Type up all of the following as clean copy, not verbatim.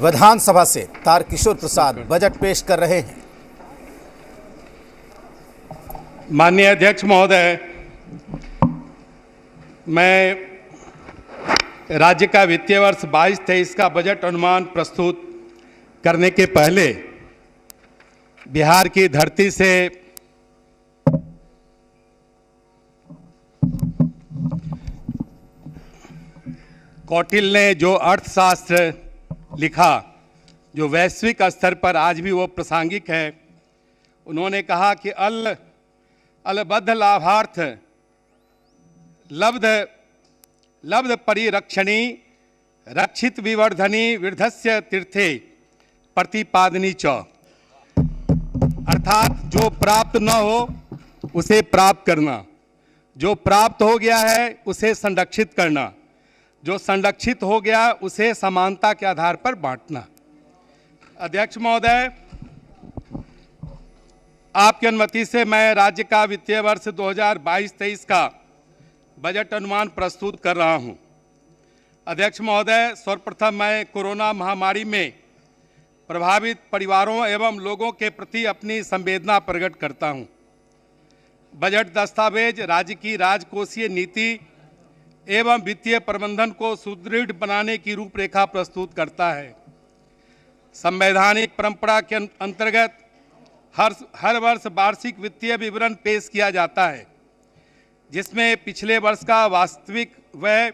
विधानसभा से तारकिशोर प्रसाद बजट पेश कर रहे हैं। माननीय अध्यक्ष महोदय, मैं राज्य का वित्तीय वर्ष 22-23 का बजट अनुमान प्रस्तुत करने के पहले बिहार की धरती से कौटिल्य ने जो अर्थशास्त्र लिखा, जो वैश्विक स्तर पर आज भी वो प्रासंगिक है। उन्होंने कहा कि अलबद्ध लाभार्थ लब्ध परिरक्षणी रक्षित विवर्धनी वृद्धस्य तीर्थे प्रतिपादनी च, अर्थात जो प्राप्त न हो उसे प्राप्त करना, जो प्राप्त हो गया है उसे संरक्षित करना, जो संरक्षित हो गया उसे समानता के आधार पर बांटना। अध्यक्ष महोदय, आपकी अनुमति से मैं राज्य का वित्तीय वर्ष 2022-23 का बजट अनुमान प्रस्तुत कर रहा हूं। अध्यक्ष महोदय, सर्वप्रथम मैं कोरोना महामारी में प्रभावित परिवारों एवं लोगों के प्रति अपनी संवेदना प्रकट करता हूं। बजट दस्तावेज राज्य की राजकोषीय नीति एवं वित्तीय प्रबंधन को सुदृढ़ बनाने की रूपरेखा प्रस्तुत करता है। संवैधानिक परंपरा के अंतर्गत हर वर्ष वार्षिक वित्तीय विवरण पेश किया जाता है, जिसमें पिछले वर्ष का वास्तविक व्यय,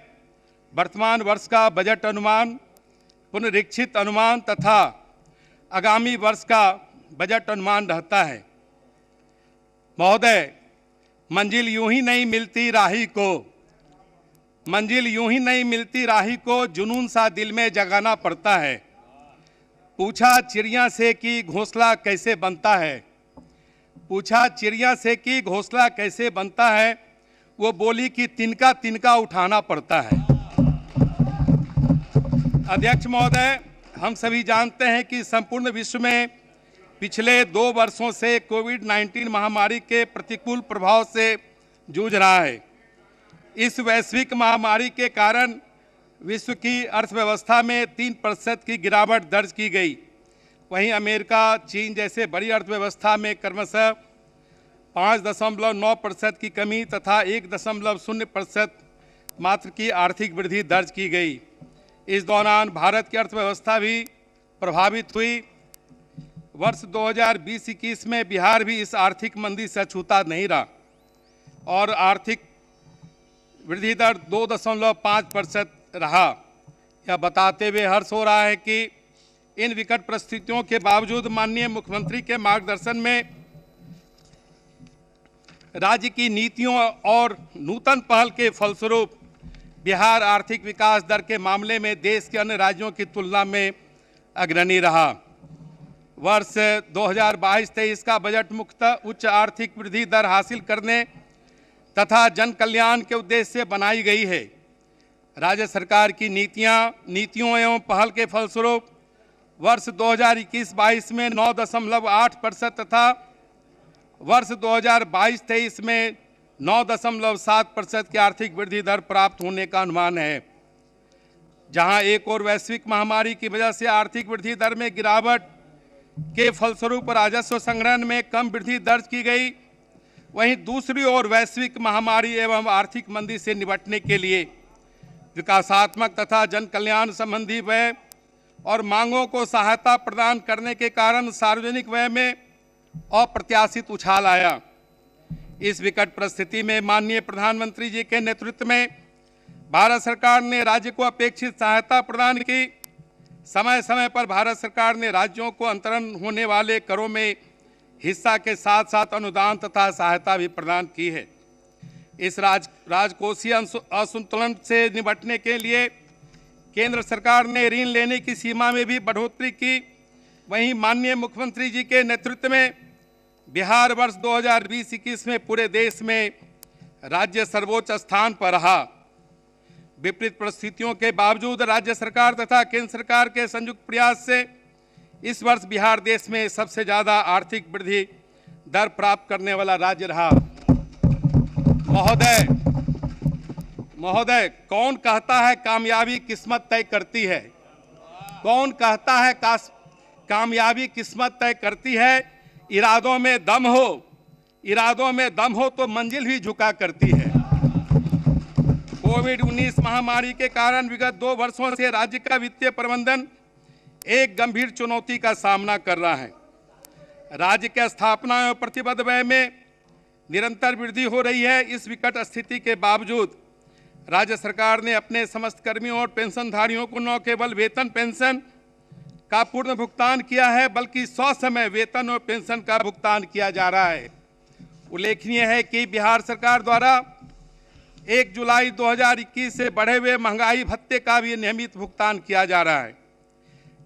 वर्तमान वर्ष का बजट अनुमान, पुनरीक्षित अनुमान तथा आगामी वर्ष का बजट अनुमान रहता है। महोदय, मंजिल यूं ही नहीं मिलती राही को जुनून सा दिल में जगाना पड़ता है। पूछा चिड़िया से कि घोंसला कैसे बनता है, वो बोली कि तिनका तिनका उठाना पड़ता है। अध्यक्ष महोदय, हम सभी जानते हैं कि संपूर्ण विश्व में पिछले 2 वर्षों से कोविड-19 महामारी के प्रतिकूल प्रभाव से जूझ रहा है। इस वैश्विक महामारी के कारण विश्व की अर्थव्यवस्था में 3% की गिरावट दर्ज की गई। वहीं अमेरिका, चीन जैसे बड़ी अर्थव्यवस्था में क्रमशः 5.9% की कमी तथा 1.0% मात्र की आर्थिक वृद्धि दर्ज की गई। इस दौरान भारत की अर्थव्यवस्था भी प्रभावित हुई। वर्ष 2020-21 में बिहार भी इस आर्थिक मंदी से अछूता नहीं रहा और आर्थिक वृद्धि दर 2.5% रहा। यह बताते हुए हर्ष हो रहा है कि इन विकट परिस्थितियों के बावजूद माननीय मुख्यमंत्री के मार्गदर्शन में राज्य की नीतियों और नूतन पहल के फलस्वरूप बिहार आर्थिक विकास दर के मामले में देश के अन्य राज्यों की तुलना में अग्रणी रहा। वर्ष 2022-23 का बजट मुख्यतः उच्च आर्थिक वृद्धि दर हासिल करने तथा जन कल्याण के उद्देश्य से बनाई गई है। राज्य सरकार की नीतियों एवं पहल के फलस्वरूप वर्ष 2021-22 में 9.8% तथा वर्ष 2022-23 में 9.7% की आर्थिक वृद्धि दर प्राप्त होने का अनुमान है। जहां एक और वैश्विक महामारी की वजह से आर्थिक वृद्धि दर में गिरावट के फलस्वरूप राजस्व संग्रहण में कम वृद्धि दर्ज की गई, वहीं दूसरी ओर वैश्विक महामारी एवं आर्थिक मंदी से निपटने के लिए विकासात्मक तथा जन कल्याण संबंधी व्यय और मांगों को सहायता प्रदान करने के कारण सार्वजनिक व्यय में अप्रत्याशित उछाल आया। इस विकट परिस्थिति में माननीय प्रधानमंत्री जी के नेतृत्व में भारत सरकार ने राज्य को अपेक्षित सहायता प्रदान की। समय समय पर भारत सरकार ने राज्यों को अंतरण होने वाले करों में हिस्सा के साथ साथ अनुदान तथा सहायता भी प्रदान की है। इस राजकोषीय असंतुलन से निपटने के लिए केंद्र सरकार ने ऋण लेने की सीमा में भी बढ़ोतरी की। वहीं माननीय मुख्यमंत्री जी के नेतृत्व में बिहार वर्ष 2020-21 में पूरे देश में राज्य सर्वोच्च स्थान पर रहा। विपरीत परिस्थितियों के बावजूद राज्य सरकार तथा केंद्र सरकार के संयुक्त प्रयास से इस वर्ष बिहार देश में सबसे ज़्यादा आर्थिक वृद्धि दर प्राप्त करने वाला राज्य रहा। महोदय, कौन कहता है कामयाबी किस्मत तय करती है? कौन कहता है कामयाबी किस्मत तय करती है? इरादों में दम हो तो मंजिल भी झुका करती है। कोविड-19 महामारी के कारण विगत 2 वर्षों से राज्य का वित्तीय प्रबंधन एक गंभीर चुनौती का सामना कर रहा है। राज्य के स्थापना एवं प्रतिबद्ध व्यय में निरंतर वृद्धि हो रही है। इस विकट स्थिति के बावजूद राज्य सरकार ने अपने समस्त कर्मियों और पेंशनधारियों को न केवल वेतन पेंशन का पूर्ण भुगतान किया है, बल्कि 100 समय वेतन और पेंशन का भुगतान किया जा रहा है। उल्लेखनीय है कि बिहार सरकार द्वारा 1 जुलाई 2021 से बढ़े हुए महंगाई भत्ते का भी नियमित भुगतान किया जा रहा है।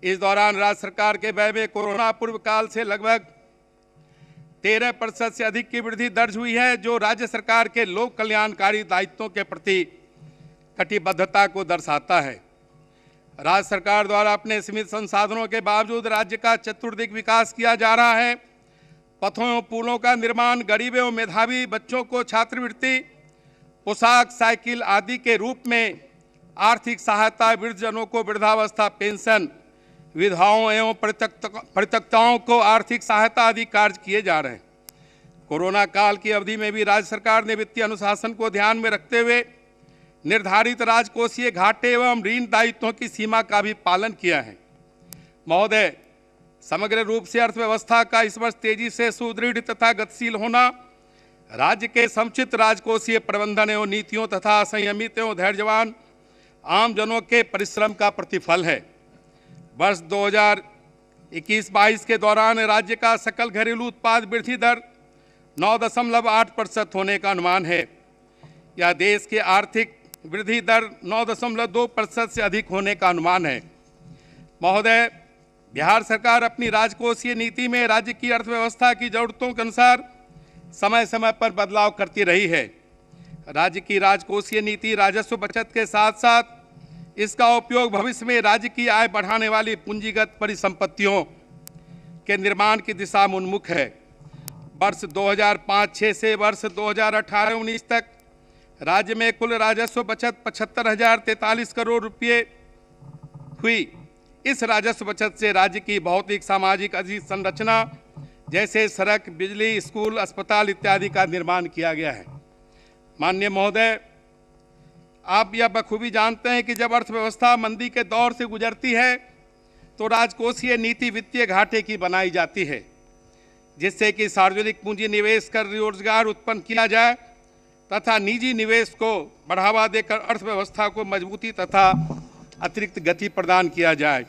इस दौरान राज्य सरकार के व्यय में कोरोना पूर्व काल से लगभग 13% से अधिक की वृद्धि दर्ज हुई है, जो राज्य सरकार के लोक कल्याणकारी दायित्वों के प्रति कटिबद्धता को दर्शाता है। राज्य सरकार द्वारा अपने सीमित संसाधनों के बावजूद राज्य का चतुर्दिक विकास किया जा रहा है। पथों एवं पुलों का निर्माण, गरीब एवं मेधावी बच्चों को छात्रवृत्ति, पोशाक, साइकिल आदि के रूप में आर्थिक सहायता, वृद्धजनों को वृद्धावस्था पेंशन, विधवाओं एवं परित्यक्ताओं को आर्थिक सहायता आदि कार्य किए जा रहे हैं। कोरोना काल की अवधि में भी राज्य सरकार ने वित्तीय अनुशासन को ध्यान में रखते हुए निर्धारित राजकोषीय घाटे एवं ऋण दायित्वों की सीमा का भी पालन किया है। महोदय, समग्र रूप से अर्थव्यवस्था का इस वर्ष तेजी से सुदृढ़ तथा गतिशील होना राज्य के समुचित राजकोषीय प्रबंधन एवं नीतियों तथा संयमित एवं धैर्यवान आमजनों के परिश्रम का प्रतिफल है। वर्ष 2021-22 के दौरान राज्य का सकल घरेलू उत्पाद वृद्धि दर 9.8% होने का अनुमान है। यह देश के आर्थिक वृद्धि दर 9.2% से अधिक होने का अनुमान है। महोदय, बिहार सरकार अपनी राजकोषीय नीति में राज्य की अर्थव्यवस्था की जरूरतों के अनुसार समय समय पर बदलाव करती रही है। राज्य की राजकोषीय नीति राजस्व बचत के साथ साथ इसका उपयोग भविष्य में राज्य की आय बढ़ाने वाली पूंजीगत परिसंपत्तियों के निर्माण की दिशा में उन्मुख है। वर्ष 2005-06 से वर्ष 2018-19 तक राज्य में कुल राजस्व बचत 75,043 करोड़ रुपये हुई। इस राजस्व बचत से राज्य की भौतिक सामाजिक संरचना जैसे सड़क, बिजली, स्कूल, अस्पताल इत्यादि का निर्माण किया गया है। माननीय महोदय, आप यह बखूबी जानते हैं कि जब अर्थव्यवस्था मंदी के दौर से गुजरती है तो राजकोषीय नीति वित्तीय घाटे की बनाई जाती है, जिससे कि सार्वजनिक पूंजी निवेश कर रोजगार उत्पन्न किया जाए तथा निजी निवेश को बढ़ावा देकर अर्थव्यवस्था को मजबूती तथा अतिरिक्त गति प्रदान किया जाए।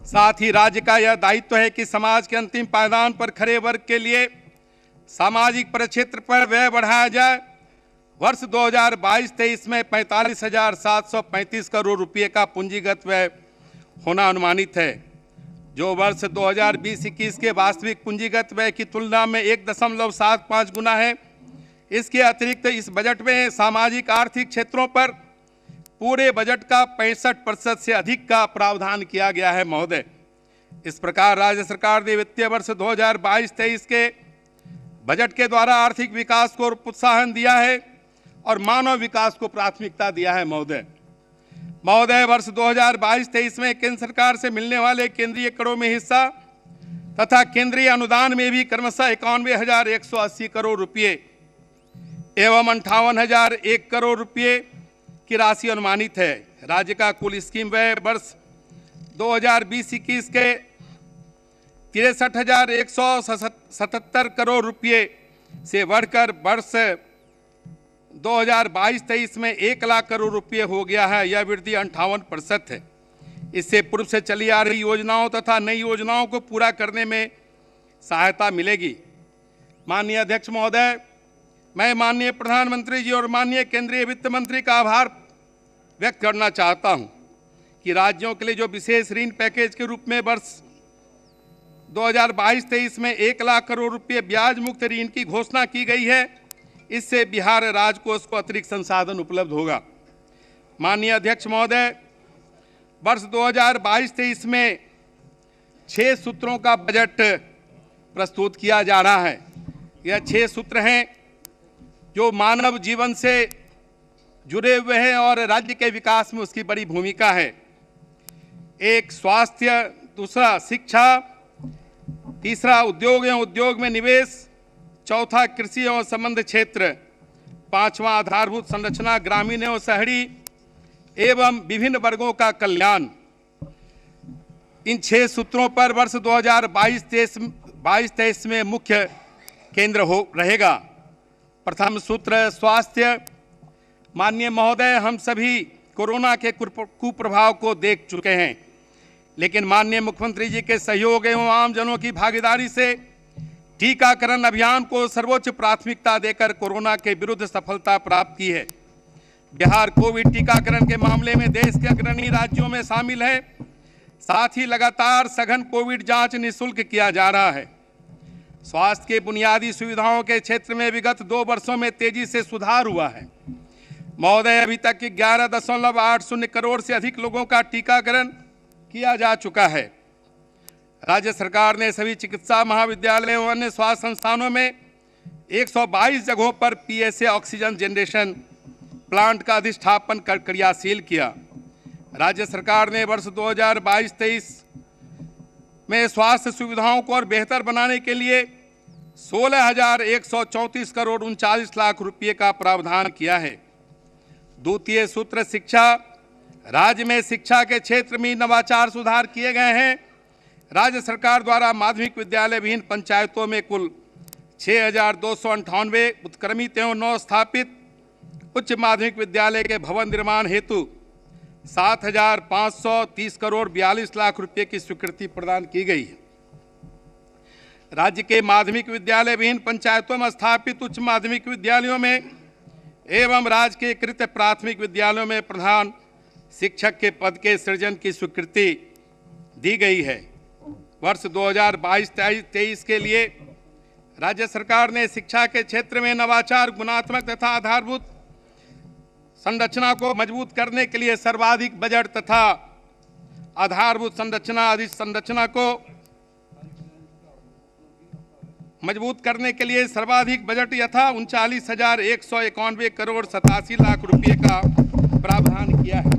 साथ ही राज्य का यह दायित्व है कि समाज के अंतिम पायदान पर खड़े वर्ग के लिए सामाजिक परिक्षेत्र पर व्यय बढ़ाया जाए। वर्ष 2022-23 में 45,735 करोड़ रुपये का पूंजीगत व्यय होना अनुमानित है, जो वर्ष 2020-21 के वास्तविक पूंजीगत व्यय की तुलना में 1.75 गुना है। इसके अतिरिक्त इस बजट में सामाजिक आर्थिक क्षेत्रों पर पूरे बजट का 65% से अधिक का प्रावधान किया गया है। महोदय, इस प्रकार राज्य सरकार ने वित्तीय वर्ष 2022-23 के बजट के द्वारा आर्थिक विकास को प्रोत्साहन दिया है और मानव विकास को प्राथमिकता दिया है। महोदय, वर्ष 2022-23 में केंद्र सरकार से मिलने वाले केंद्रीय करों में हिस्सा तथा केंद्रीय अनुदान में भी क्रमशः 91,180 करोड़ रुपये एवं 58,001 करोड़ रुपये की राशि अनुमानित है। राज्य का कुल स्कीम व्यय वर्ष 2020-21 के 63,177 करोड़ रुपये से बढ़कर वर्ष 2022-23 में 1 लाख करोड़ रुपये हो गया है। यह वृद्धि 58% है। इससे पूर्व से चली आ रही योजनाओं तथा नई योजनाओं को पूरा करने में सहायता मिलेगी। माननीय अध्यक्ष महोदय, मैं माननीय प्रधानमंत्री जी और माननीय केंद्रीय वित्त मंत्री का आभार व्यक्त करना चाहता हूं कि राज्यों के लिए जो विशेष ऋण पैकेज के रूप में वर्ष 2022-23 में 1 लाख करोड़ रुपये ब्याज मुक्त ऋण की घोषणा की गई है। इससे बिहार राजकोष को अतिरिक्त संसाधन उपलब्ध होगा। माननीय अध्यक्ष महोदय, वर्ष 2022-23 में 6 सूत्रों का बजट प्रस्तुत किया जा रहा है। यह 6 सूत्र हैं जो मानव जीवन से जुड़े हुए हैं और राज्य के विकास में उसकी बड़ी भूमिका है। एक स्वास्थ्य, दूसरा शिक्षा, तीसरा उद्योग एवं उद्योग में निवेश, चौथा कृषि एवं संबद्ध क्षेत्र, पांचवा आधारभूत संरचना ग्रामीण एवं शहरी एवं विभिन्न वर्गों का कल्याण। इन 6 सूत्रों पर वर्ष 2022-23 में मुख्य केंद्र रहेगा। प्रथम सूत्र स्वास्थ्य। माननीय महोदय, हम सभी कोरोना के कुप्रभाव को देख चुके हैं, लेकिन माननीय मुख्यमंत्री जी के सहयोग एवं आम जनों की भागीदारी से टीकाकरण अभियान को सर्वोच्च प्राथमिकता देकर कोरोना के विरुद्ध सफलता प्राप्त की है। बिहार कोविड टीकाकरण के मामले में देश के अग्रणी राज्यों में शामिल है। साथ ही लगातार सघन कोविड जांच निःशुल्क किया जा रहा है। स्वास्थ्य के बुनियादी सुविधाओं के क्षेत्र में विगत 2 वर्षों में तेजी से सुधार हुआ है। महोदय, अभी तक 11.80 करोड़ से अधिक लोगों का टीकाकरण किया जा चुका है। राज्य सरकार ने सभी चिकित्सा महाविद्यालयों और अन्य स्वास्थ्य संस्थानों में 122 जगहों पर पीएसए ऑक्सीजन जनरेशन प्लांट का अधिष्ठापन कर क्रियाशील किया। राज्य सरकार ने वर्ष 2022-23 में स्वास्थ्य सुविधाओं को और बेहतर बनाने के लिए 16,134 करोड़ 39 लाख रुपये का प्रावधान किया है। द्वितीय सूत्र शिक्षा। राज्य में शिक्षा के क्षेत्र में नवाचार सुधार किए गए हैं। राज्य सरकार द्वारा माध्यमिक विद्यालय विहीन पंचायतों में कुल 6,298 उत्क्रमित एवं 9 स्थापित उच्च माध्यमिक विद्यालय के भवन निर्माण हेतु 7,530 करोड़ 42 लाख रुपए की स्वीकृति प्रदान की गई है। राज्य के माध्यमिक विद्यालय विहीन पंचायतों में स्थापित उच्च माध्यमिक विद्यालयों में एवं राजकीयकृत प्राथमिक विद्यालयों में प्रधान शिक्षक के पद के सृजन की स्वीकृति दी गई है। वर्ष 2022-23 के लिए राज्य सरकार ने शिक्षा के क्षेत्र में नवाचार, गुणात्मक तथा आधारभूत संरचना को मजबूत करने के लिए सर्वाधिक बजट तथा आधारभूत संरचना को मजबूत करने के लिए सर्वाधिक बजट यथा 39,191 करोड़ 87 लाख रुपए का प्रावधान किया है,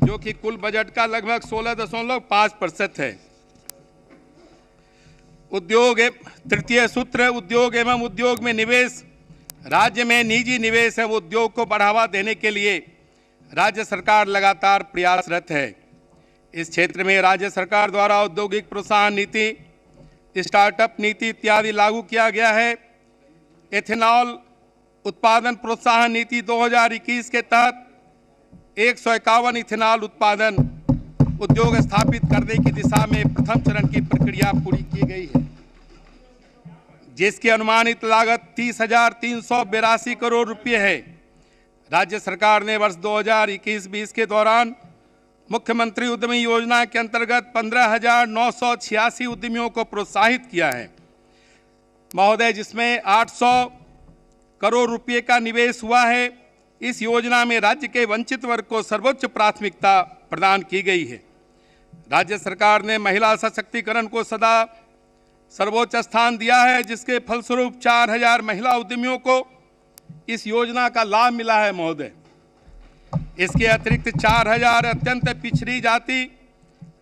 जो कि कुल बजट का लगभग 16.5% है। उद्योग। तृतीय सूत्र उद्योग एवं उद्योग में निवेश। राज्य में निजी निवेश एवं उद्योग को बढ़ावा देने के लिए राज्य सरकार लगातार प्रयासरत है। इस क्षेत्र में राज्य सरकार द्वारा औद्योगिक प्रोत्साहन नीति, स्टार्टअप नीति इत्यादि लागू किया गया है। एथेनॉल उत्पादन प्रोत्साहन नीति 2021 के तहत 151 इथेनॉल उत्पादन उद्योग स्थापित करने की दिशा में प्रथम चरण की प्रक्रिया पूरी की गई है, जिसकी अनुमानित लागत 30,382 करोड़ रुपये है। राज्य सरकार ने वर्ष 2021-20 के दौरान मुख्यमंत्री उद्यमी योजना के अंतर्गत 15,986 उद्यमियों को प्रोत्साहित किया है महोदय, जिसमें 800 करोड़ रुपये का निवेश हुआ है। इस योजना में राज्य के वंचित वर्ग को सर्वोच्च प्राथमिकता प्रदान की गई है। राज्य सरकार ने महिला सशक्तिकरण को सदा सर्वोच्च स्थान दिया है, जिसके फलस्वरूप 4,000 महिला उद्यमियों को इस योजना का लाभ मिला है महोदय। इसके अतिरिक्त 4,000 अत्यंत पिछड़ी जाति,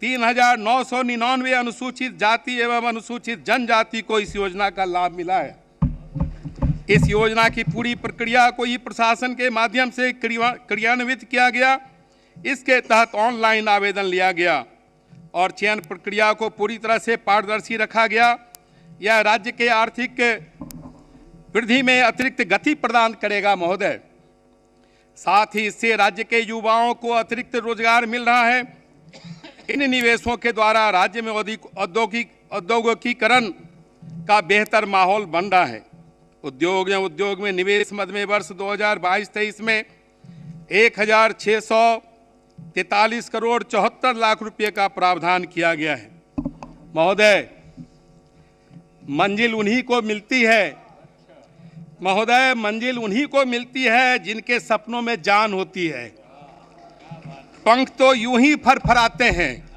3,999 अनुसूचित जाति एवं अनुसूचित जनजाति को इस योजना का लाभ मिला है। इस योजना की पूरी प्रक्रिया को ई प्रशासन के माध्यम से क्रियान्वित किया गया। इसके तहत ऑनलाइन आवेदन लिया गया और चयन प्रक्रिया को पूरी तरह से पारदर्शी रखा गया। यह राज्य के आर्थिक वृद्धि में अतिरिक्त गति प्रदान करेगा महोदय। साथ ही इससे राज्य के युवाओं को अतिरिक्त रोजगार मिल रहा है। इन निवेशों के द्वारा राज्य में औद्योगिकीकरण का बेहतर माहौल बन रहा है। उद्योग या उद्योग में निवेश मद में वर्ष 2022-23 में 1,643 करोड़ 74 लाख रुपए का प्रावधान किया गया है महोदय। मंजिल उन्हीं को मिलती है महोदय, मंजिल उन्हीं को मिलती है जिनके सपनों में जान होती है। पंख तो यूं ही फरफराते हैं,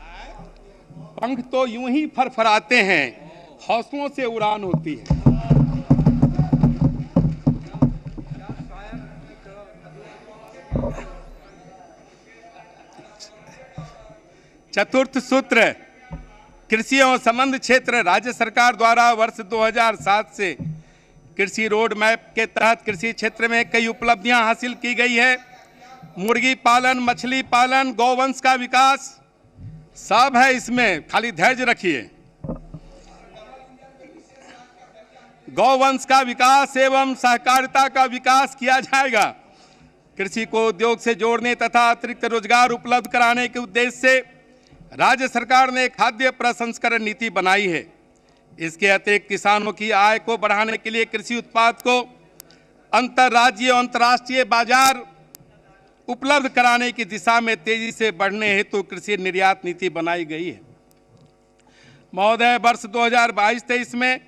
पंख तो यूं ही फरफराते हैं, हौसलों से उड़ान होती है। चतुर्थ सूत्र कृषि एवं संबंध क्षेत्र राज्य सरकार द्वारा वर्ष 2007 से कृषि रोड मैप के तहत कृषि क्षेत्र में कई उपलब्धियां हासिल की गई है। मुर्गी पालन, मछली पालन, गौवंश का विकास सब है इसमें, खाली धैर्य रखिए। गौवंश का विकास एवं सहकारिता का विकास किया जाएगा। कृषि को उद्योग से जोड़ने तथा अतिरिक्त रोजगार उपलब्ध कराने के उद्देश्य से राज्य सरकार ने खाद्य प्रसंस्करण नीति बनाई है। इसके अतिरिक्त किसानों की आय को बढ़ाने के लिए कृषि उत्पाद को अंतर्राज्यीय और अंतर्राष्ट्रीय बाजार उपलब्ध कराने की दिशा में तेजी से बढ़ने हेतु कृषि निर्यात नीति बनाई गई है। महोदय, वर्ष 2022-23 में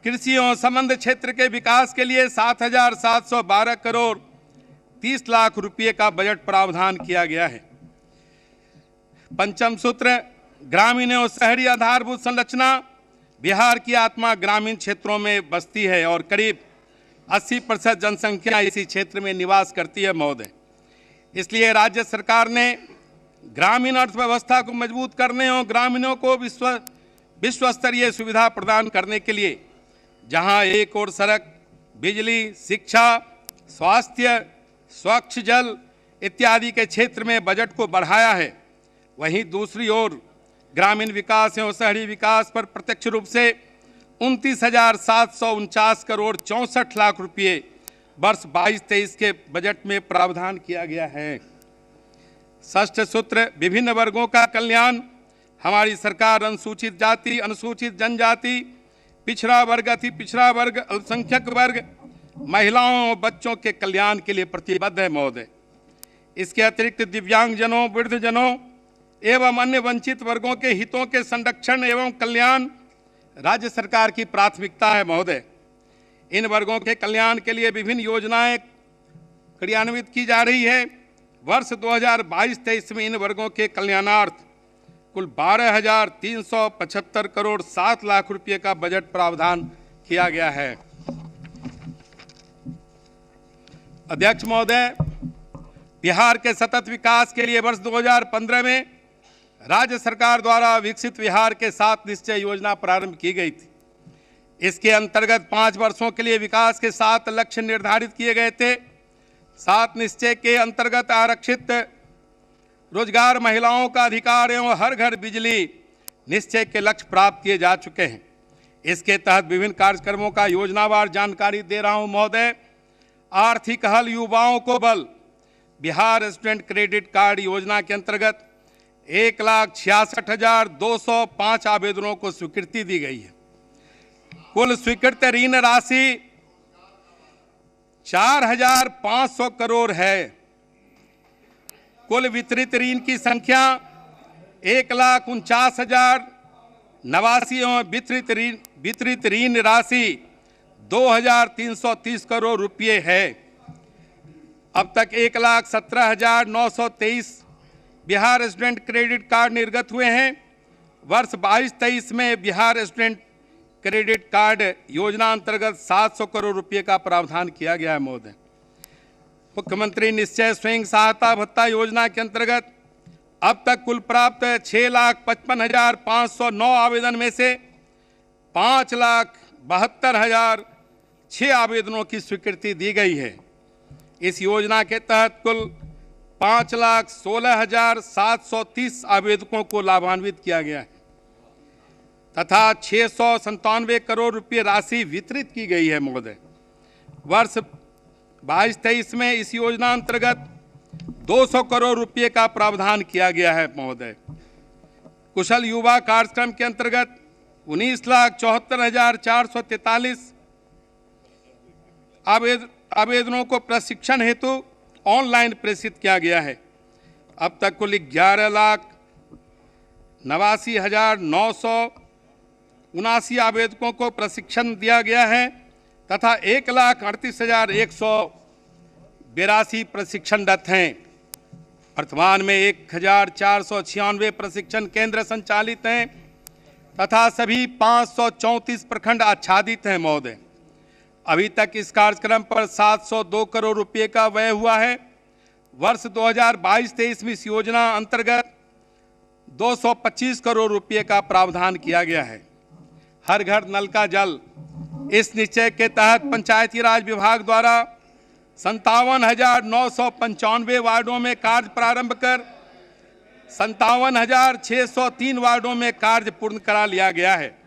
कृषि एवं संबंध क्षेत्र के विकास के लिए 7,712 करोड़ 30 लाख रुपये का बजट प्रावधान किया गया है। पंचम सूत्र ग्रामीण एवं शहरी आधारभूत संरचना। बिहार की आत्मा ग्रामीण क्षेत्रों में बसती है और करीब 80% जनसंख्या इसी क्षेत्र में निवास करती है महोदय। इसलिए राज्य सरकार ने ग्रामीण अर्थव्यवस्था को मजबूत करने और ग्रामीणों को विश्व स्तरीय सुविधा प्रदान करने के लिए जहां एक ओर सड़क, बिजली, शिक्षा, स्वास्थ्य, स्वच्छ जल इत्यादि के क्षेत्र में बजट को बढ़ाया है, वहीं दूसरी ओर ग्रामीण विकास एवं शहरी विकास पर प्रत्यक्ष रूप से 29,749 करोड़ 64 लाख रुपये वर्ष 22-23 के बजट में प्रावधान किया गया है। षष्ठ सूत्र विभिन्न वर्गों का कल्याण। हमारी सरकार अनुसूचित जाति, अनुसूचित जनजाति, पिछड़ा वर्ग, अति पिछड़ा वर्ग, अल्पसंख्यक वर्ग, महिलाओं और बच्चों के कल्याण के लिए प्रतिबद्ध है महोदय। इसके अतिरिक्त दिव्यांगजनों, वृद्धजनों एवं अन्य वंचित वर्गों के हितों के संरक्षण एवं कल्याण राज्य सरकार की प्राथमिकता है महोदय। इन वर्गों के कल्याण के लिए विभिन्न योजनाएं क्रियान्वित की जा रही है। वर्ष 2022-23 में इन वर्गों के कल्याणार्थ कुल 12,375 करोड़ 7 लाख रुपये का बजट प्रावधान किया गया है। अध्यक्ष महोदय, बिहार के सतत विकास के लिए वर्ष 2015 में राज्य सरकार द्वारा विकसित बिहार के 7 निश्चय योजना प्रारंभ की गई थी। इसके अंतर्गत 5 वर्षों के लिए विकास के 7 लक्ष्य निर्धारित किए गए थे। 7 निश्चय के अंतर्गत आरक्षित रोजगार, महिलाओं का अधिकार एवं हर घर बिजली निश्चय के लक्ष्य प्राप्त किए जा चुके हैं। इसके तहत विभिन्न कार्यक्रमों का योजनावार जानकारी दे रहा हूं महोदय। आर्थिक हल, युवाओं को बल। बिहार स्टूडेंट क्रेडिट कार्ड योजना के अंतर्गत 1,66,205 आवेदनों को स्वीकृति दी गई है। कुल स्वीकृत ऋण राशि 4,500 करोड़ है। कुल वितरित ऋण की संख्या 1,49,089 और वितरित ऋण राशि 2,330 करोड़ रुपये है। अब तक 1,17,923 बिहार स्टूडेंट क्रेडिट कार्ड निर्गत हुए हैं। वर्ष 22-23 में बिहार स्टूडेंट क्रेडिट कार्ड योजना अंतर्गत 700 करोड़ रुपये का प्रावधान किया गया है महोदय। मुख्यमंत्री निश्चय स्वयं सहायता भत्ता योजना के अंतर्गत अब तक कुल प्राप्त 6,55,509 आवेदन में से 5,72,006 आवेदनों की स्वीकृति दी गई है। इस योजना के तहत कुल 5,16,730 आवेदकों को लाभान्वित किया गया है तथा 697 करोड़ रुपये राशि वितरित की गई है महोदय। वर्ष 22-23 में इस योजना अंतर्गत 200 करोड़ रुपये का प्रावधान किया गया है महोदय। कुशल युवा कार्यक्रम के अंतर्गत 19,74,443 आवेदनों को प्रशिक्षण हेतु ऑनलाइन प्रेषित किया गया है। अब तक कुल 11,89,979 आवेदकों को प्रशिक्षण दिया गया है तथा 1,38,182 प्रशिक्षणरत हैं। वर्तमान में 1,496 प्रशिक्षण केंद्र संचालित हैं तथा सभी 534 प्रखंड आच्छादित हैं महोदय। अभी तक इस कार्यक्रम पर 702 करोड़ रुपये का व्यय हुआ है। वर्ष 2022-23 में इस योजना अंतर्गत 225 करोड़ रुपए का प्रावधान किया गया है। हर घर नल का जल, इस निश्चय के तहत पंचायती राज विभाग द्वारा 57,995 वार्डों में कार्य प्रारंभ कर 57,603 वार्डों में कार्य पूर्ण करा लिया गया है।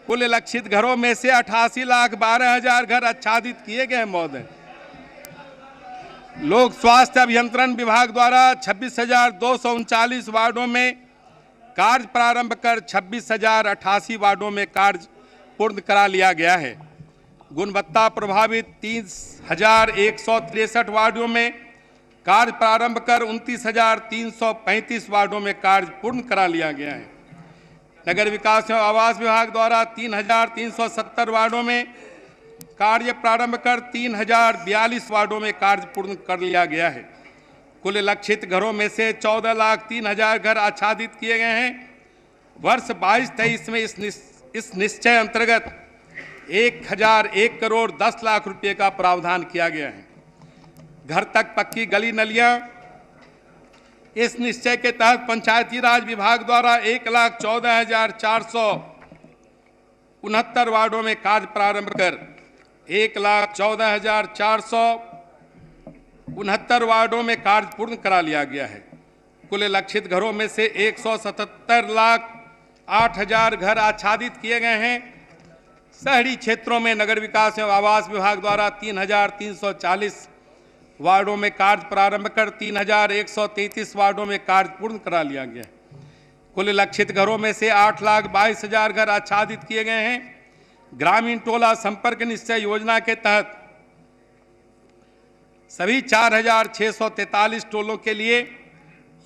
कुल लक्षित घरों में से 88,12,000 घर आच्छादित किए गए हैं महोदय। लोक स्वास्थ्य अभियंत्रण विभाग द्वारा 26,239 वार्डों में कार्य प्रारंभ कर 26,088 वार्डों में कार्य पूर्ण करा लिया गया है। गुणवत्ता प्रभावित 30,163 वार्डों में कार्य प्रारंभ कर 29,335 वार्डों में कार्य पूर्ण करा लिया गया है। नगर विकास एवं आवास विभाग द्वारा 3,370 वार्डों में कार्य प्रारंभ कर 3,042 वार्डों में कार्य पूर्ण कर लिया गया है। कुल लक्षित घरों में से 14,03,000 घर आच्छादित किए गए हैं। वर्ष 22-23 में इस निश्चय अंतर्गत 1,001 करोड़ 10 लाख रुपए का प्रावधान किया गया है। घर तक पक्की गली नलियां, इस निश्चय के तहत पंचायती राज विभाग द्वारा 1,14,469 वार्डों में कार्य प्रारंभ कर 1,14,469 वार्डों में कार्य पूर्ण करा लिया गया है। कुल लक्षित घरों में से 177,08,000 घर आच्छादित किए गए हैं। शहरी क्षेत्रों में नगर विकास एवं आवास विभाग द्वारा 3,340 वार्डों में कार्य प्रारंभ कर 3,133 वार्डों में कार्य पूर्ण करा लिया गया है। कुल लक्षित घरों में से 8,22,000 घर आच्छादित किए गए हैं। ग्रामीण टोला संपर्क निश्चय योजना के तहत सभी 4,643 टोलों के लिए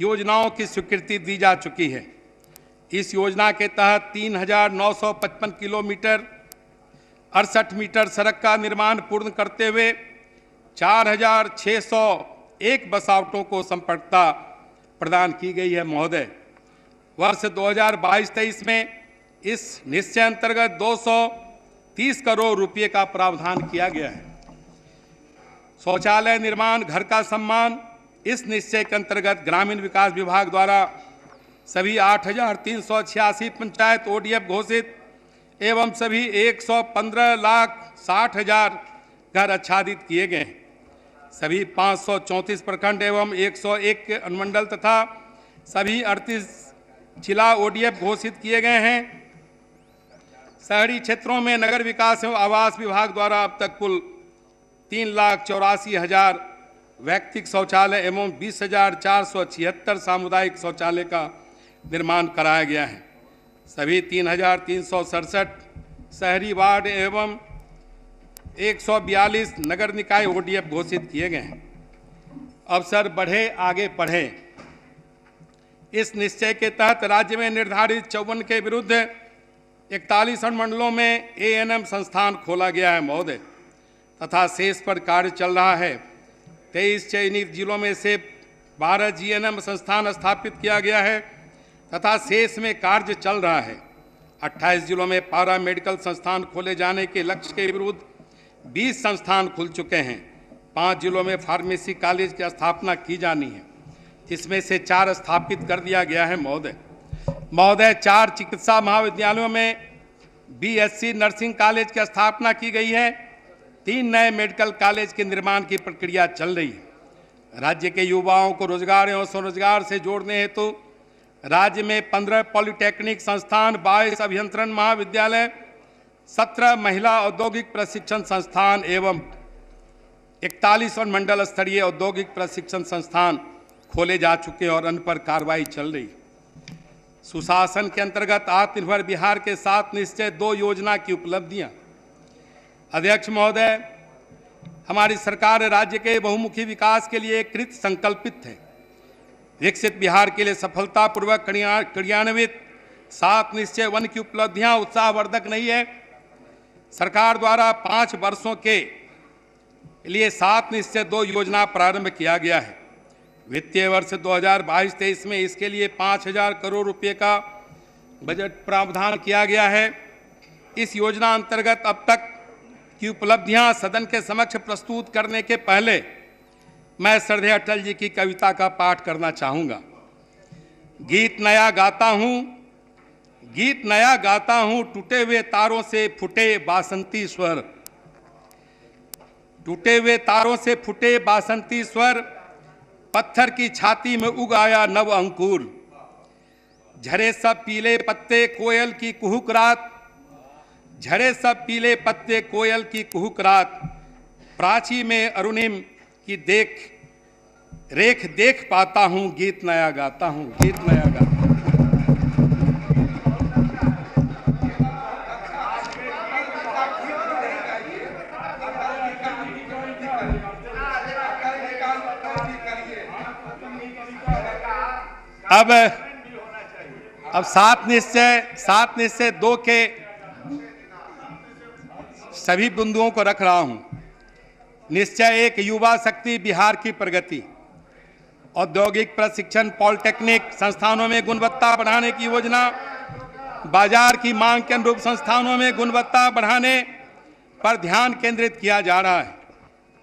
योजनाओं की स्वीकृति दी जा चुकी है। इस योजना के तहत 3,955 किलोमीटर 68 मीटर सड़क का निर्माण पूर्ण करते हुए 4,601 बसावटों को संपर्कता प्रदान की गई है महोदय। वर्ष 2022-23 में इस निश्चय अंतर्गत 230 करोड़ रुपए का प्रावधान किया गया है। शौचालय निर्माण, घर का सम्मान, इस निश्चय के अंतर्गत ग्रामीण विकास विभाग द्वारा सभी 8,386 पंचायत ODF घोषित एवं सभी 115,60,000 घर आच्छादित किए गए हैं। सभी 534 प्रखंड एवं 101 अनुमंडल तथा सभी 38 जिला ODF घोषित किए गए हैं। शहरी क्षेत्रों में नगर विकास एवं आवास विभाग द्वारा अब तक कुल 3,84,000 व्यक्तिगत शौचालय एवं 20,476 सामुदायिक शौचालय का निर्माण कराया गया है। सभी 3,367 शहरी वार्ड एवं 142 नगर निकाय ODF घोषित किए गए हैं। अवसर बढ़े आगे बढ़े, इस निश्चय के तहत राज्य में निर्धारित 54 के विरुद्ध 41 अनुमंडलों में ANM संस्थान खोला गया है महोदय, तथा शेष पर कार्य चल रहा है। 23 चयनित जिलों में से 12 GNM संस्थान स्थापित किया गया है तथा शेष में कार्य चल रहा है। 28 जिलों में पारा मेडिकल संस्थान खोले जाने के लक्ष्य के विरुद्ध 20 संस्थान खुल चुके हैं। 5 जिलों में फार्मेसी कॉलेज की स्थापना की जानी है, जिसमें से 4 स्थापित कर दिया गया है महोदय। 4 चिकित्सा महाविद्यालयों में BSc नर्सिंग कॉलेज की स्थापना की गई है। 3 नए मेडिकल कॉलेज के निर्माण की प्रक्रिया चल रही है। राज्य के युवाओं को रोजगार एवं स्वरोजगार से जोड़ने हेतु राज्य में 15 पॉलिटेक्निक संस्थान, 22 अभियंत्रण महाविद्यालय, 17 महिला औद्योगिक प्रशिक्षण संस्थान एवं 41 मंडल स्तरीय औद्योगिक प्रशिक्षण संस्थान खोले जा चुके हैं और उन पर कार्रवाई चल रही है। सुशासन के अंतर्गत आत्मनिर्भर बिहार के 7 निश्चय 2 योजना की उपलब्धियां। अध्यक्ष महोदय, हमारी सरकार राज्य के बहुमुखी विकास के लिए कृत संकल्पित है। विकसित बिहार के लिए सफलतापूर्वक क्रियान्वित 7 निश्चय 1 की उपलब्धियां उत्साहवर्धक नहीं है। सरकार द्वारा 5 वर्षों के लिए 7 निश्चय 2 योजना प्रारंभ किया गया है। वित्तीय वर्ष 2022-23 में इसके लिए 5,000 करोड़ रुपए का बजट प्रावधान किया गया है। इस योजना अंतर्गत अब तक की उपलब्धियां सदन के समक्ष प्रस्तुत करने के पहले मैं श्रद्धेय अटल जी की कविता का पाठ करना चाहूँगा। गीत नया गाता हूँ टूटे हुए तारों से फूटे बासंती स्वर, टूटे हुए तारों से फूटे बासंती स्वर, पत्थर की छाती में उग आया नव अंकुर। झरे सब पीले पत्ते कोयल की कुहुक रात, झरे सब पीले पत्ते कोयल की कुहुक रात, प्राची में अरुणिम की रेख देख पाता हूँ, गीत नया गाता हूँ, गीत नया गाता हूँ। अब सात निश्चय 2 के सभी बिंदुओं को रख रहा हूं। निश्चय 1, युवा शक्ति बिहार की प्रगति। औद्योगिक प्रशिक्षण पॉलिटेक्निक संस्थानों में गुणवत्ता बढ़ाने की योजना, बाजार की मांग के अनुरूप संस्थानों में गुणवत्ता बढ़ाने पर ध्यान केंद्रित किया जा रहा है।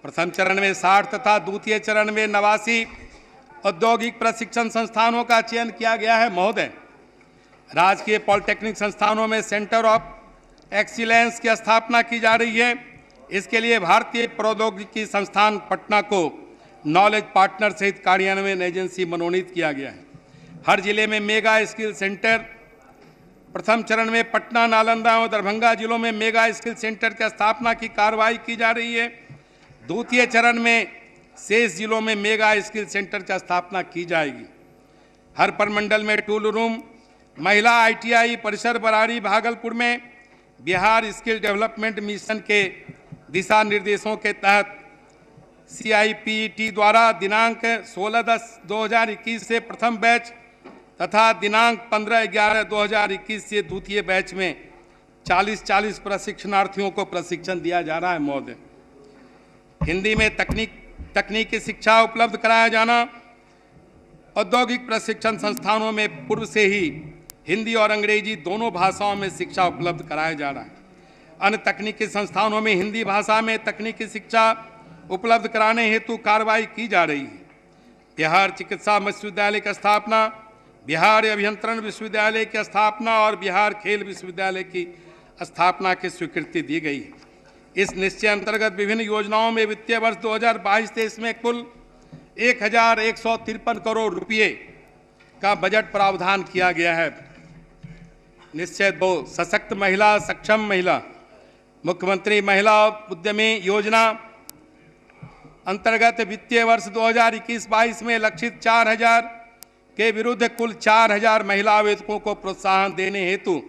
प्रथम चरण में 60 तथा द्वितीय चरण में 89 औद्योगिक प्रशिक्षण संस्थानों का चयन किया गया है। महोदय, राजकीय पॉलिटेक्निक संस्थानों में सेंटर ऑफ एक्सीलेंस की स्थापना की जा रही है। इसके लिए भारतीय प्रौद्योगिकी संस्थान पटना को नॉलेज पार्टनर सहित कार्यान्वयन एजेंसी मनोनीत किया गया है। हर जिले में मेगा स्किल सेंटर, प्रथम चरण में पटना, नालंदा और दरभंगा जिलों में मेगा स्किल सेंटर की स्थापना की कार्रवाई की जा रही है। द्वितीय चरण में शेष जिलों में मेगा स्किल सेंटर की स्थापना की जाएगी। हर प्रमंडल में टूल रूम, महिला ITI परिसर बरारी भागलपुर में बिहार स्किल डेवलपमेंट मिशन के दिशा निर्देशों के तहत CIPET द्वारा दिनांक 16/10/2021 से प्रथम बैच तथा दिनांक 15/11/2021 से द्वितीय बैच में 40 प्रशिक्षणार्थियों को प्रशिक्षण दिया जा रहा है। महोदय, हिंदी में तकनीकी शिक्षा उपलब्ध कराया जाना। औद्योगिक प्रशिक्षण संस्थानों में पूर्व से ही हिंदी और अंग्रेजी दोनों भाषाओं में शिक्षा उपलब्ध कराया जा रहा है। अन्य तकनीकी संस्थानों में हिंदी भाषा में तकनीकी शिक्षा उपलब्ध कराने हेतु कार्रवाई की जा रही है। बिहार चिकित्सा विश्वविद्यालय की स्थापना, बिहार अभियंत्रण विश्वविद्यालय की स्थापना और बिहार खेल विश्वविद्यालय की स्थापना की स्वीकृति दी गई है। इस निश्चय अंतर्गत विभिन्न योजनाओं में वित्तीय वर्ष 2022-23 में कुल 1153 करोड़ रुपये का बजट प्रावधान किया गया है। निश्चय 2, सशक्त महिला सक्षम महिला। मुख्यमंत्री महिला उद्यमी योजना अंतर्गत वित्तीय वर्ष 2021-22 में लक्षित 4000 के विरुद्ध कुल 4000 महिला आवेदकों को प्रोत्साहन देने हेतु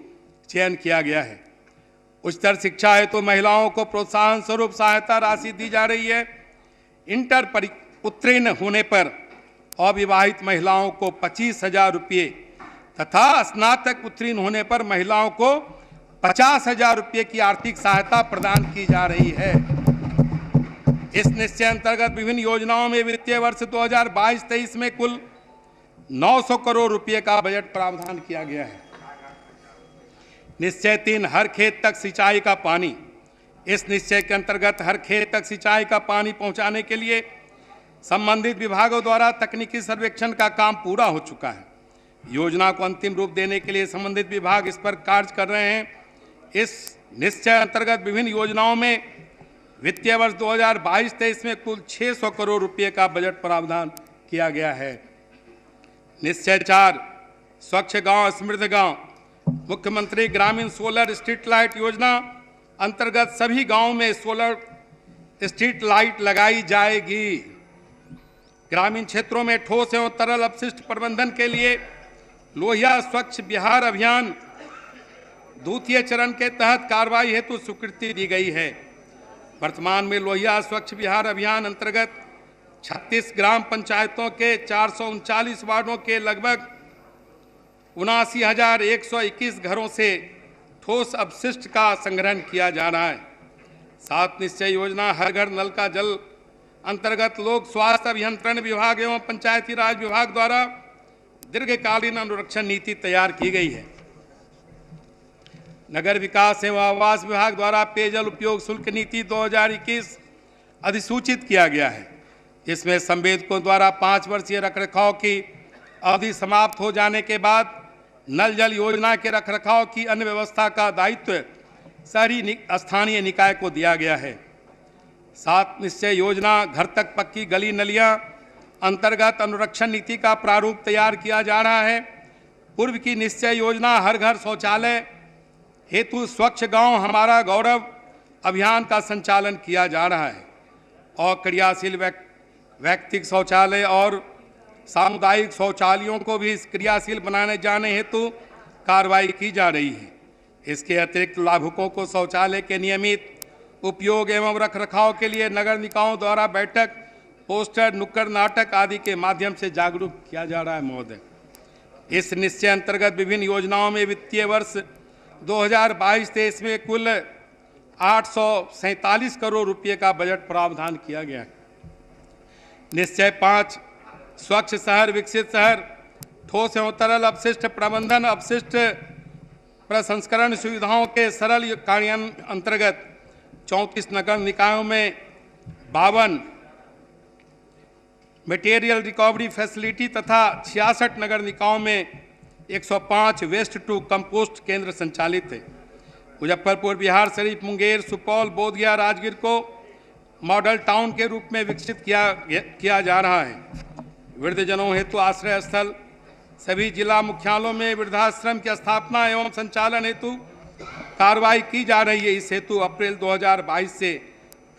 चयन किया गया है। उच्चतर शिक्षा हेतु महिलाओं को प्रोत्साहन स्वरूप सहायता राशि दी जा रही है। इंटर उत्तीर्ण होने पर अविवाहित महिलाओं को 25,000 रुपये तथा स्नातक उत्तीर्ण होने पर महिलाओं को 50,000 रुपये की आर्थिक सहायता प्रदान की जा रही है। इस निश्चय अंतर्गत विभिन्न योजनाओं में वित्तीय वर्ष 2022-23 में कुल 900 करोड़ रुपये का बजट प्रावधान किया गया है। निश्चय 3, हर खेत तक सिंचाई का पानी। इस निश्चय के अंतर्गत हर खेत तक सिंचाई का पानी पहुंचाने के लिए संबंधित विभागों द्वारा तकनीकी सर्वेक्षण का काम पूरा हो चुका है। योजना को अंतिम रूप देने के लिए संबंधित विभाग इस पर कार्य कर रहे हैं। इस निश्चय अंतर्गत विभिन्न योजनाओं में वित्तीय वर्ष 2022-23 में कुल 600 करोड़ रुपये का बजट प्रावधान किया गया है। निश्चय 4, स्वच्छ गांव समृद्ध गांव। मुख्यमंत्री ग्रामीण सोलर स्ट्रीट लाइट योजना अंतर्गत सभी गांवों में सोलर स्ट्रीट लाइट लगाई जाएगी। ग्रामीण क्षेत्रों में ठोस एवं तरल अपशिष्ट प्रबंधन के लिए लोहिया स्वच्छ बिहार अभियान द्वितीय चरण के तहत कार्रवाई हेतु स्वीकृति दी गई है। वर्तमान में लोहिया स्वच्छ बिहार अभियान अंतर्गत 36 ग्राम पंचायतों के 439 वार्डों के लगभग 79,121 घरों से ठोस अपशिष्ट का संग्रहण किया जा रहा है। 7 निश्चय योजना हर घर नल का जल अंतर्गत लोक स्वास्थ्य अभियंत्रण विभाग एवं पंचायती राज विभाग द्वारा दीर्घकालीन अनुरक्षण नीति तैयार की गई है। नगर विकास एवं आवास विभाग द्वारा पेयजल उपयोग शुल्क नीति 2021 अधिसूचित किया गया है। इसमें संवेदकों द्वारा 5 वर्षीय रखरखाव की अवधि समाप्त हो जाने के बाद नल जल योजना के रखरखाव की अन्य व्यवस्था का दायित्व शहरी स्थानीय निकाय को दिया गया है। 7 निश्चय योजना घर तक पक्की गली नलियां अंतर्गत अनुरक्षण नीति का प्रारूप तैयार किया जा रहा है। पूर्व की निश्चय योजना हर घर शौचालय हेतु स्वच्छ गांव हमारा गौरव अभियान का संचालन किया जा रहा है और क्रियाशील व्यक्तिगत शौचालय और सामुदायिक शौचालयों को भी क्रियाशील बनाने जाने हेतु कार्रवाई की जा रही है। इसके अतिरिक्त लाभुकों को शौचालय के नियमित उपयोग एवं रखरखाव के लिए नगर निकायों द्वारा बैठक, पोस्टर, नुक्कड़ नाटक आदि के माध्यम से जागरूक किया जा रहा है महोदय। इस निश्चय अंतर्गत विभिन्न योजनाओं में वित्तीय वर्ष 2022-23 में कुल 847 करोड़ रुपए का बजट प्रावधान किया गया है। निश्चय 5 स्वच्छ शहर विकसित शहर, ठोस एवं तरल अपशिष्ट प्रबंधन, अपशिष्ट प्रसंस्करण सुविधाओं के सरल कार्यान्वयन अंतर्गत 34 नगर निकायों में 52 मटेरियल रिकवरी फैसिलिटी तथा 66 नगर निकायों में 105 वेस्ट टू कंपोस्ट केंद्र संचालित है। मुजफ्फरपुर, बिहार शरीफ, मुंगेर, सुपौल, बोधगया, राजगीर को मॉडल टाउन के रूप में विकसित किया जा रहा है। वृद्धजनों हेतु आश्रय स्थल, सभी जिला मुख्यालयों में वृद्धाश्रम की स्थापना एवं संचालन हेतु कार्रवाई की जा रही है। इस हेतु अप्रैल 2022 से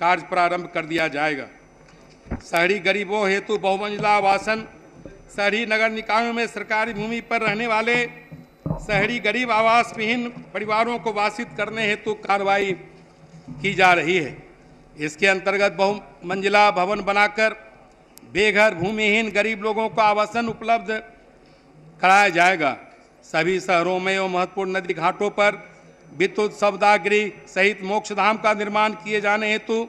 कार्य प्रारंभ कर दिया जाएगा। शहरी गरीबों हेतु बहुमंजिला आवासन, शहरी नगर निकायों में सरकारी भूमि पर रहने वाले शहरी गरीब आवास विहीन परिवारों को वासित करने हेतु कार्रवाई की जा रही है। इसके अंतर्गत बहुमंजिला भवन बनाकर बेघर भूमिहीन गरीब लोगों को आवासन उपलब्ध कराया जाएगा। सभी शहरों में एवं महत्वपूर्ण नदी घाटों पर विद्युत शवदाह सहित मोक्षधाम का निर्माण किए जाने हेतु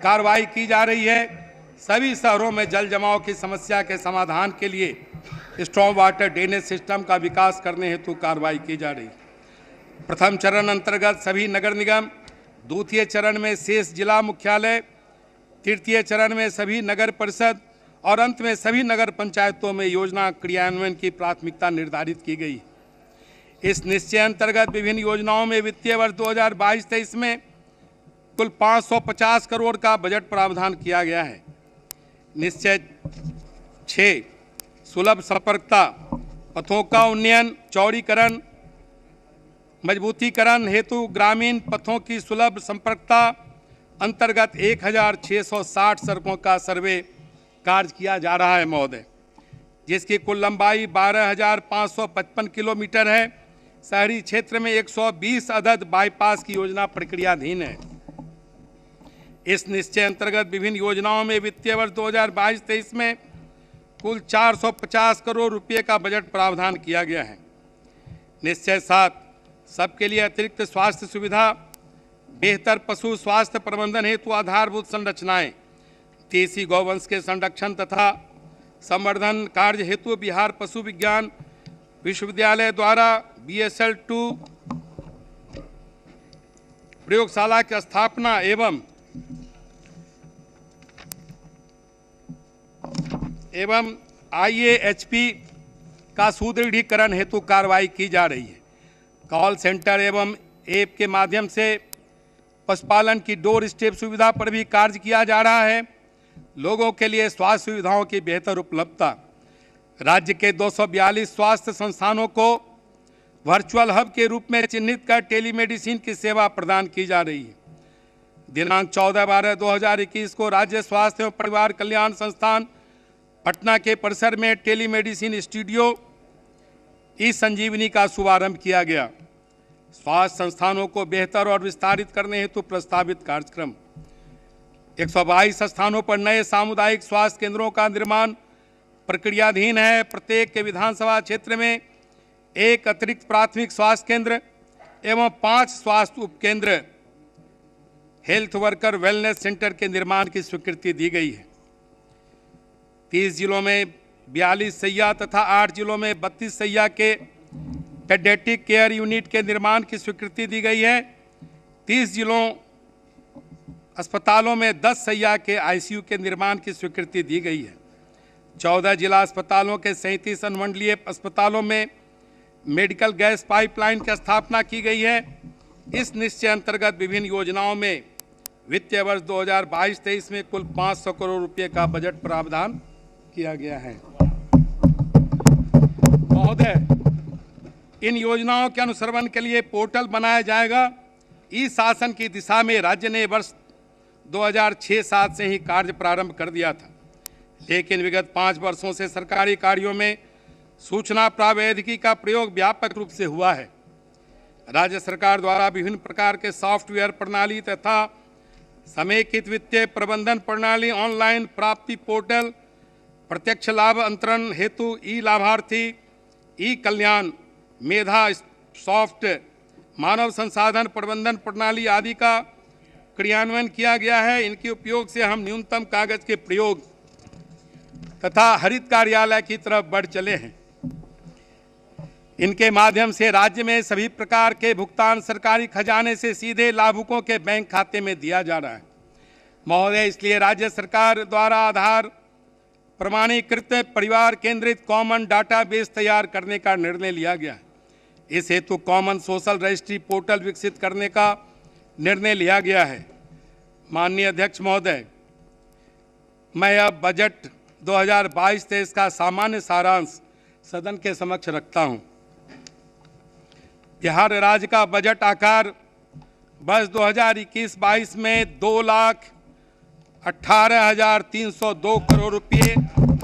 कार्रवाई की जा रही है। सभी शहरों में जल जमाव की समस्या के समाधान के लिए स्ट्रॉन्ग वाटर ड्रेनेज सिस्टम का विकास करने हेतु कार्रवाई की जा रही है। प्रथम चरण अंतर्गत सभी नगर निगम, द्वितीय चरण में शेष जिला मुख्यालय, तृतीय चरण में सभी नगर परिषद और अंत में सभी नगर पंचायतों में योजना क्रियान्वयन की प्राथमिकता निर्धारित की गई। इस निश्चय अंतर्गत विभिन्न योजनाओं में वित्तीय वर्ष 2022-23 में कुल 550 करोड़ का बजट प्रावधान किया गया है। निश्चय 6 सुलभ संपर्कता, पथों का उन्नयन, चौड़ीकरण, मजबूतीकरण हेतु ग्रामीण पथों की सुलभ संपर्कता अंतर्गत 1660 सड़कों का सर्वे कार्य किया जा रहा है महोदय, जिसकी कुल लंबाई 12,555 किलोमीटर है। शहरी क्षेत्र में 120 अदद बाईपास की योजना प्रक्रियाधीन है। इस निश्चय अंतर्गत विभिन्न योजनाओं में वित्तीय वर्ष 2022-23 में कुल 450 करोड़ रुपए का बजट प्रावधान किया गया है। निश्चय 7 सबके लिए अतिरिक्त स्वास्थ्य सुविधा, बेहतर पशु स्वास्थ्य प्रबंधन हेतु आधारभूत संरचनाएं, देसी गौवंश के संरक्षण तथा संवर्धन कार्य हेतु बिहार पशु विज्ञान विश्वविद्यालय द्वारा BSL-2 प्रयोगशाला की स्थापना एवं IAHP का सुदृढ़ीकरण हेतु कार्रवाई की जा रही है। कॉल सेंटर एवं ऐप के माध्यम से पशुपालन की डोर स्टेप सुविधा पर भी कार्य किया जा रहा है। लोगों के लिए स्वास्थ्य सुविधाओं की बेहतर उपलब्धता, राज्य के 242 स्वास्थ्य संस्थानों को वर्चुअल हब के रूप में चिन्हित कर टेलीमेडिसिन की सेवा प्रदान की जा रही है। दिनांक 14/12/2021 को राज्य स्वास्थ्य एवं परिवार कल्याण संस्थान पटना के परिसर में टेलीमेडिसिन स्टूडियो ई-संजीवनी का शुभारंभ किया गया। स्वास्थ्य संस्थानों को बेहतर और विस्तारित करने हेतु प्रस्तावित कार्यक्रम 122 स्थानों पर नए सामुदायिक स्वास्थ्य केंद्रों का निर्माण प्रक्रियाधीन है। प्रत्येक के विधानसभा क्षेत्र में एक अतिरिक्त प्राथमिक स्वास्थ्य केंद्र एवं 5 स्वास्थ्य उपकेंद्र हेल्थ वर्कर वेलनेस सेंटर के निर्माण की स्वीकृति दी गई है। 30 जिलों में 42 सैया तथा 8 जिलों में 32 सैया के पेडियाट्रिक केयर यूनिट के निर्माण की स्वीकृति दी गई है। 30 जिलों अस्पतालों में 10 सैया के ICU के निर्माण की स्वीकृति दी गई है। 14 जिला अस्पतालों के 37 अनुमंडलीय अस्पतालों में मेडिकल गैस पाइपलाइन की स्थापना की गई है। इस निश्चय अंतर्गत विभिन्न योजनाओं में वित्तीय वर्ष 2022-23 में कुल 500 करोड़ रुपए का बजट प्रावधान किया गया है। महोदय, इन योजनाओं के अनुश्रवण के लिए पोर्टल बनाया जाएगा। ई शासन की दिशा में राज्य ने वर्ष 2006-07 से ही कार्य प्रारंभ कर दिया था, लेकिन विगत 5 वर्षों से सरकारी कार्यों में सूचना प्रौद्योगिकी का प्रयोग व्यापक रूप से हुआ है। राज्य सरकार द्वारा विभिन्न प्रकार के सॉफ्टवेयर प्रणाली तथा समेकित वित्तीय प्रबंधन प्रणाली, ऑनलाइन प्राप्ति पोर्टल, प्रत्यक्ष लाभ अंतरण हेतु ई लाभार्थी, ई कल्याण, मेधा सॉफ्ट, मानव संसाधन प्रबंधन प्रणाली आदि का क्रियान्वयन किया गया है। इनके उपयोग से हम न्यूनतम कागज के प्रयोग तथा हरित कार्यालय की तरफ बढ़ चले हैं। इनके माध्यम से राज्य में सभी प्रकार के भुगतान सरकारी खजाने से सीधे लाभुकों के बैंक खाते में दिया जा रहा है। महोदय, इसलिए राज्य सरकार द्वारा आधार प्रमाणीकृत परिवार केंद्रित कॉमन डाटाबेस तैयार करने का निर्णय लिया गया है। इस हेतु कॉमन सोशल रजिस्ट्री पोर्टल विकसित करने का निर्णय लिया गया है। माननीय अध्यक्ष महोदय, मैं अब बजट 2022-23 का सामान्य सारांश सदन के समक्ष रखता हूं। बिहार राज्य का बजट आकार वर्ष 2021-22 में 2,18,302 करोड़ रुपये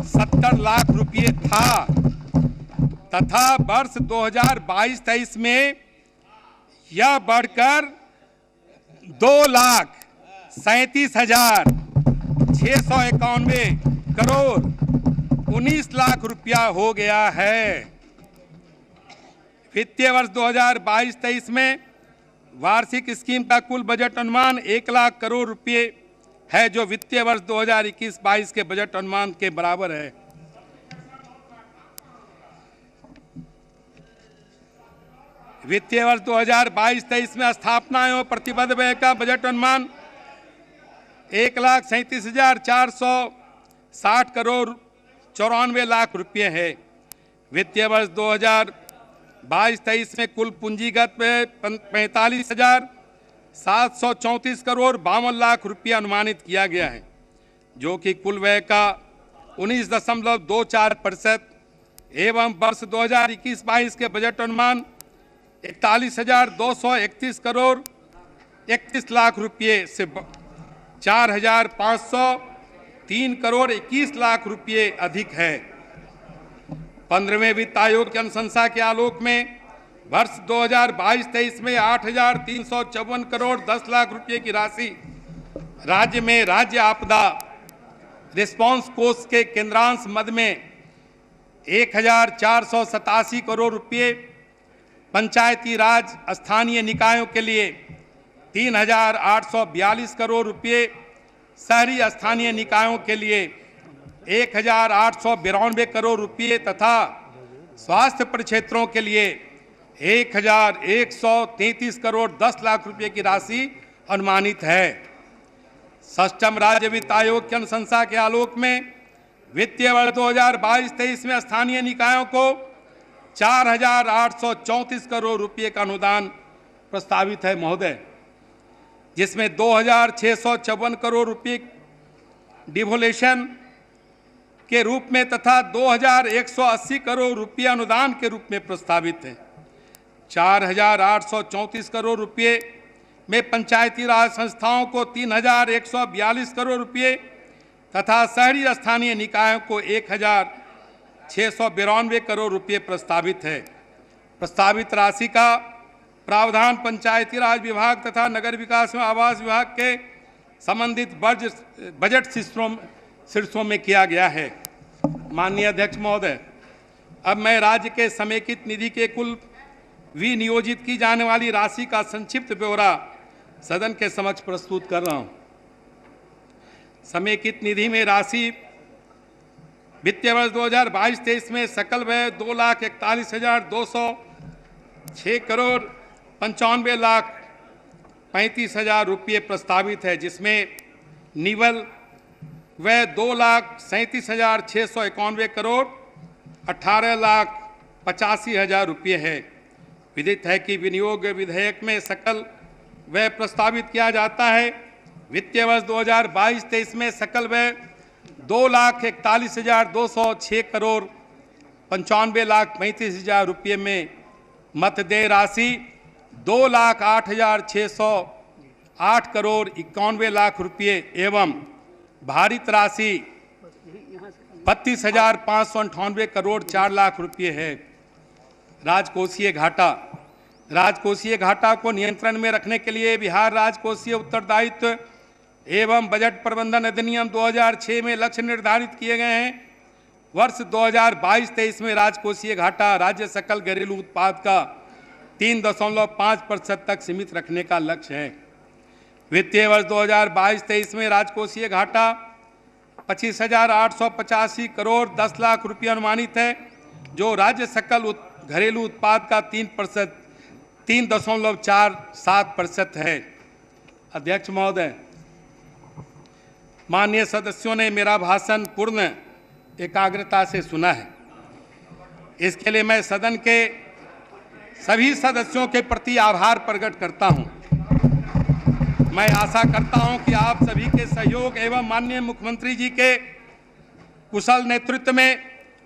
70 लाख रुपये था तथा वर्ष 2022-23 में यह बढ़कर 2,37,691 करोड़ 19 लाख रुपया हो गया है। वित्तीय वर्ष 2022-23 में वार्षिक स्कीम का कुल बजट अनुमान 1 लाख करोड़ रुपये है, जो वित्तीय वर्ष 2021-22 के बजट अनुमान के बराबर है। वित्तीय वर्ष 2022-23 में स्थापना एवं प्रतिबद्ध व्यय का बजट अनुमान 1,37,460 करोड़ 94 लाख रुपये है। वित्तीय वर्ष 2022-23 में कुल पूंजीगत व्यय 45,734 करोड़ 52 लाख रुपये अनुमानित किया गया है, जो कि कुल व्यय का 19.24% एवं वर्ष 2021-22 के बजट अनुमान 41,231 करोड़ 31 लाख रुपये से 4,503 करोड़ 21 लाख रुपये अधिक है। 15वें वित्त आयोग की अनुशंसा के आलोक में वर्ष 2022-23 में 8,354 करोड़ 10 लाख रुपये की राशि राज्य में राज्य आपदा रिस्पांस कोष के केंद्रांश मद में 1,487 करोड़ रुपये, पंचायती राज स्थानीय निकायों के लिए 3,842 करोड़ रुपये, शहरी स्थानीय निकायों के लिए 1,892 करोड़ रुपये तथा स्वास्थ्य परिक्षेत्रों के लिए 1,133 करोड़ 10 लाख रुपये की राशि अनुमानित है। षष्ठम राज्य वित्त आयोग की अनुशंसा के आलोक में वित्तीय वर्ष 2022-23 में स्थानीय निकायों को 4,834 करोड़ रुपये का अनुदान प्रस्तावित है महोदय, जिसमें 2,654 करोड़ रुपये डिवोल्यूशन के रूप में तथा 2,180 करोड़ रुपये अनुदान के रूप में प्रस्तावित है। 4,834 करोड़ रुपये में पंचायती राज संस्थाओं को 3,142 करोड़ रुपये तथा शहरी स्थानीय निकायों को 1,692 करोड़ रुपये प्रस्तावित है। प्रस्तावित राशि का प्रावधान पंचायती राज विभाग तथा नगर विकास एवं आवास विभाग के संबंधित बजट शीर्षों में किया गया है। माननीय अध्यक्ष महोदय, अब मैं राज्य के समेकित निधि के कुल विनियोजित की जाने वाली राशि का संक्षिप्त ब्यौरा सदन के समक्ष प्रस्तुत कर रहा हूं। समेकित निधि में राशि वित्तीय वर्ष 2022-23 में सकल व्यय 2,41,206 करोड़ 95,35,000 रुपये प्रस्तावित है, जिसमें निवल वह 2,37,691 करोड़ 18,85,000 रुपये है। विदित है कि विनियोग विधेयक में सकल व्यय प्रस्तावित किया जाता है। वित्तीय वर्ष 2022-23 में सकल व्यय 2,41,206 करोड़ 95,35,000 रुपये में मतदेय राशि 2,08,608 करोड़ 91 लाख रुपये एवं भारित राशि 32,598 करोड़ 4 लाख रुपये है। राजकोषीय घाटा को नियंत्रण में रखने के लिए बिहार राजकोषीय उत्तरदायित्व एवं बजट प्रबंधन अधिनियम 2006 में लक्ष्य निर्धारित किए गए हैं। वर्ष 2022-23 में राजकोषीय घाटा राज्य सकल घरेलू उत्पाद का 3.5% तक सीमित रखने का लक्ष्य है। वित्तीय वर्ष 2022-23 में राजकोषीय घाटा 25,885 करोड़ 10 लाख रुपये अनुमानित है, जो राज्य सकल घरेलू उत्पाद का 3.47% है। अध्यक्ष महोदय, माननीय सदस्यों ने मेरा भाषण पूर्ण एकाग्रता से सुना है। इसके लिए मैं सदन के सभी सदस्यों के प्रति आभार प्रकट करता हूं। मैं आशा करता हूं कि आप सभी के सहयोग एवं माननीय मुख्यमंत्री जी के कुशल नेतृत्व में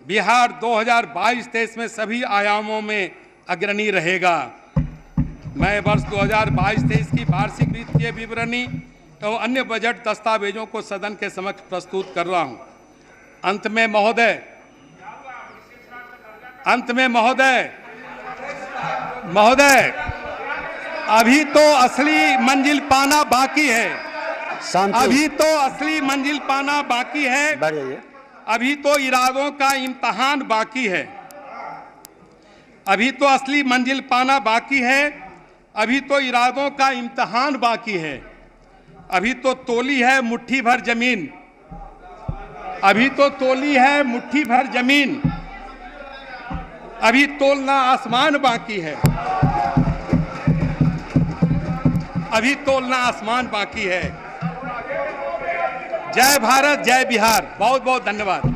बिहार 2022-23 में सभी आयामों में अग्रणी रहेगा। मैं वर्ष 2022-23 की वार्षिक वित्तीय विवरणी एवं अन्य बजट दस्तावेजों को सदन के समक्ष प्रस्तुत कर रहा हूं। अंत में महोदय, अभी तो असली मंजिल पाना बाकी है। अभी तो असली मंजिल पाना बाकी है। अभी तो इरादों का इम्तहान बाकी है। अभी तो असली मंजिल पाना बाकी है। अभी तो इरादों का इम्तहान बाकी है। अभी तो तोली है मुट्ठी भर जमीन। अभी तो तोली है मुट्ठी भर जमीन। अभी तोलना आसमान बाकी है। अभी तोलना आसमान बाकी है। जय भारत, जय बिहार। बहुत बहुत धन्यवाद।